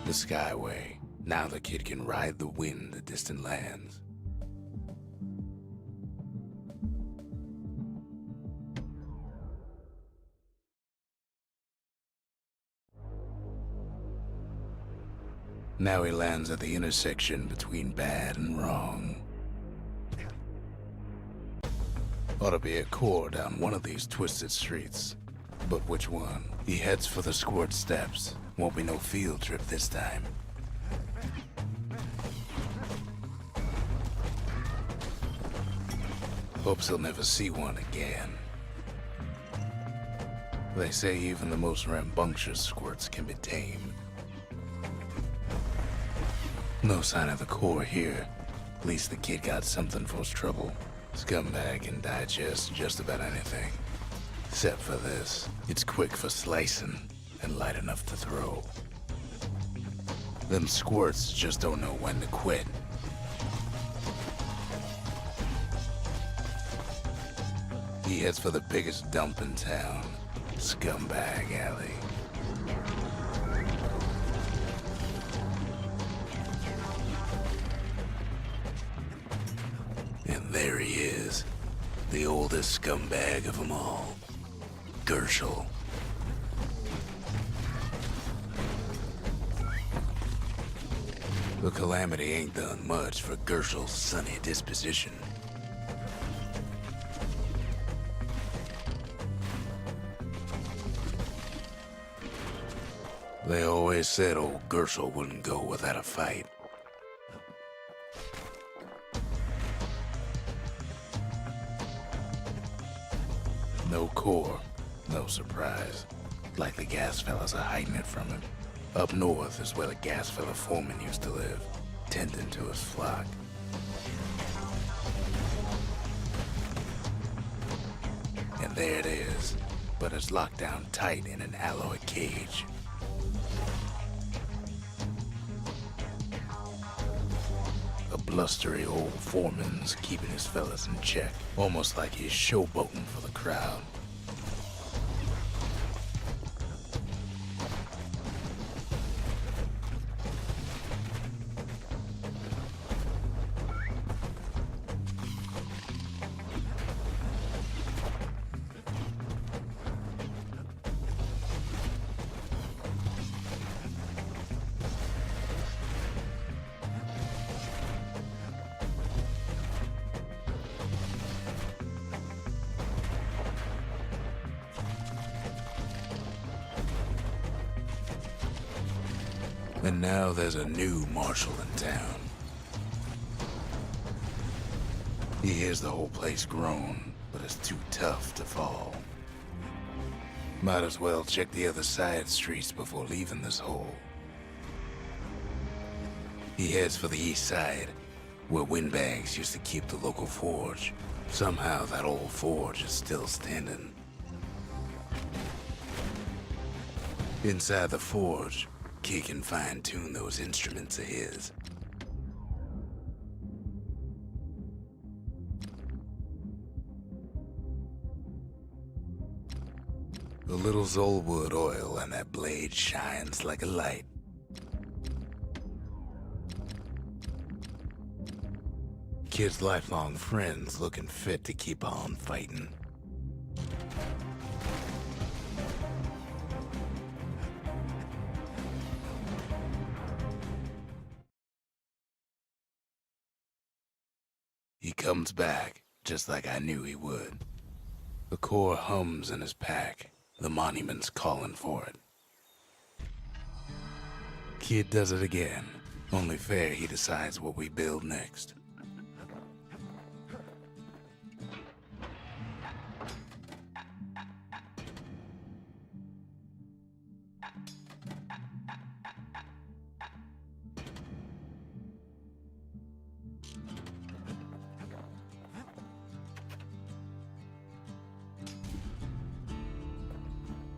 The Skyway. Now the kid can ride the wind to distant lands. Now he lands at the intersection between bad and wrong. Ought to be a core down one of these twisted streets. But which one? He heads for the squirt steps. Won't be no field trip this time. Hopes he'll never see one again. They say even the most rambunctious squirts can be tamed. No sign of the core here. At least the kid got something for his trouble. Scumbag can digest just about anything. Except for this. It's quick for slicing and light enough to throw. Them squirts just don't know when to quit. He heads for the biggest dump in town. Scumbag Alley. And there he is. The oldest scumbag of them all. Gershel. The calamity ain't done much for Gershel's sunny disposition. They always said old Gershel wouldn't go without a fight. No core, no surprise. Like the gas fellas are hiding it from him. Up north is where the gas fella foreman used to live, tending to his flock. And there it is, but it's locked down tight in an alloy cage. A blustery old foreman's keeping his fellas in check, almost like he's showboating for the crowd. And now there's a new marshal in town. He hears the whole place groan, but it's too tough to fall. Might as well check the other side streets before leaving this hole. He heads for the east side, where windbags used to keep the local forge. Somehow that old forge is still standing. Inside the forge, he can fine-tune those instruments of his. A little Zolwood oil and that blade shines like a light. Kid's lifelong friends looking fit to keep on fighting. He comes back, just like I knew he would. The core hums in his pack. The monument's calling for it. Kid does it again. Only fair he decides what we build next.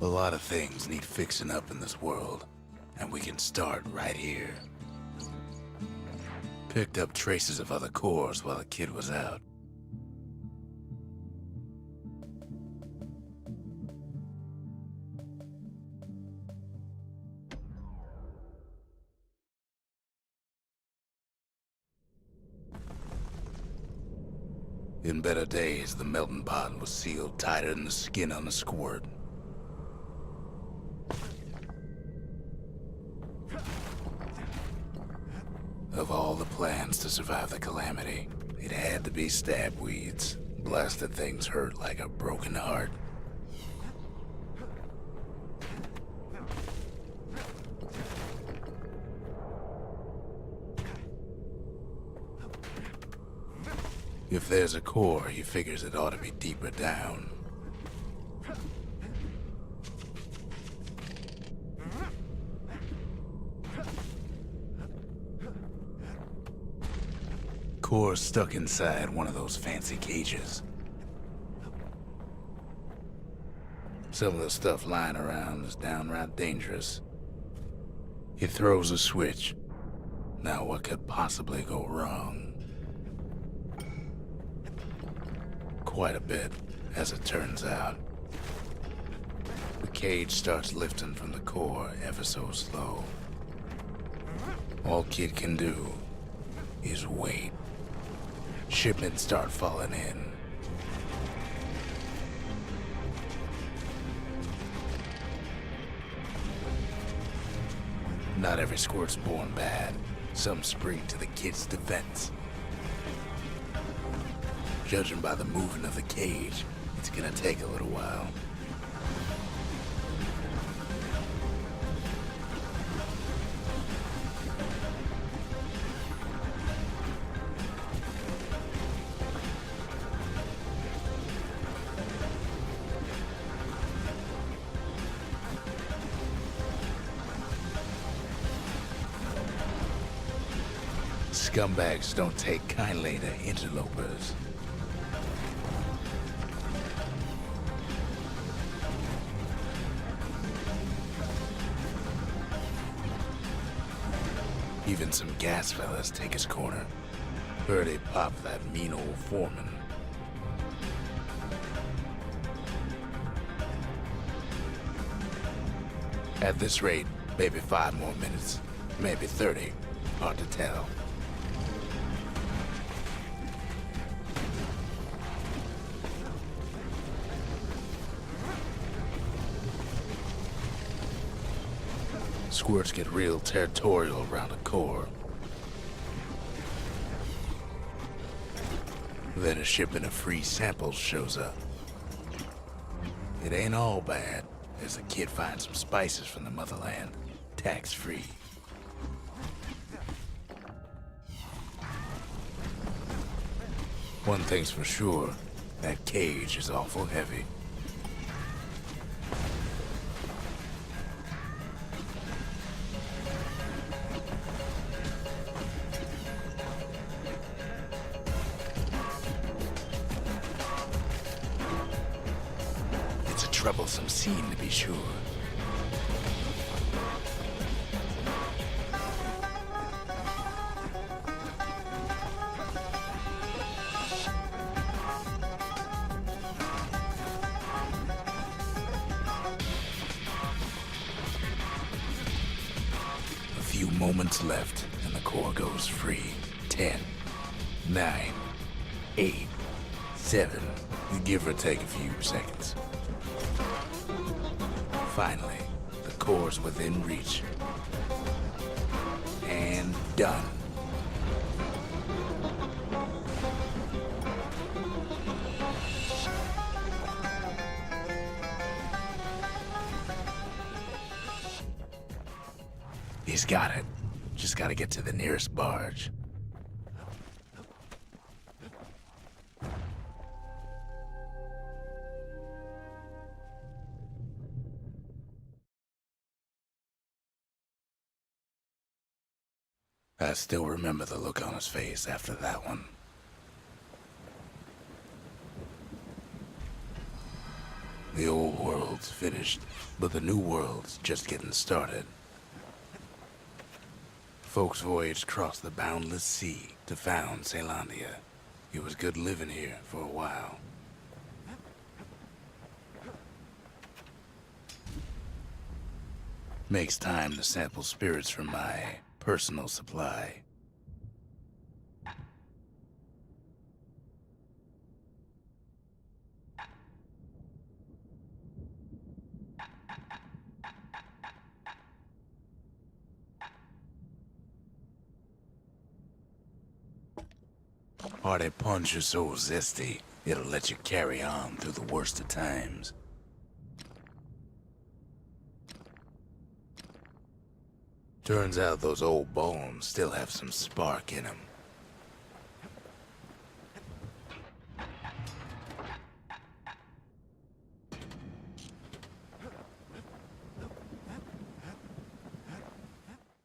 A lot of things need fixing up in this world, and we can start right here. Picked up traces of other cores while the kid was out. In better days, the melting pot was sealed tighter than the skin on a squirt. Of all the plans to survive the calamity, it had to be stab weeds. Blasted things hurt like a broken heart. If there's a core, he figures it ought to be deeper down. Core's stuck inside one of those fancy cages. Some of the stuff lying around is downright dangerous. He throws a switch. Now what could possibly go wrong? Quite a bit, as it turns out. The cage starts lifting from the core ever so slow. All Kid can do is wait. Shipments start falling in. Not every squirt's born bad. Some spring to the Kid's defense. Judging by the movement of the cage, it's gonna take a little while. Scumbags don't take kindly to interlopers. Even some gas fellas take his corner. Heard he popped that mean old foreman. At this rate, maybe 5 more minutes, maybe 30. Hard to tell. Squirts get real territorial around a core. Then a shipment of free samples shows up. It ain't all bad, as the Kid finds some spices from the motherland, tax-free. One thing's for sure, that cage is awful heavy. It's a troublesome scene, to be sure. Few moments left, and the core goes free. 10, 9, 8, 7, give or take a few seconds. Finally, the core's within reach. And done. He's got it. Just gotta get to the nearest barge. I still remember the look on his face after that one. The old world's finished, but the new world's just getting started. Folks voyaged across the boundless sea to found Caelondia. It was good living here for a while. Makes time to sample spirits from my personal supply. Hearty punch is so zesty, it'll let you carry on through the worst of times. Turns out those old bones still have some spark in them.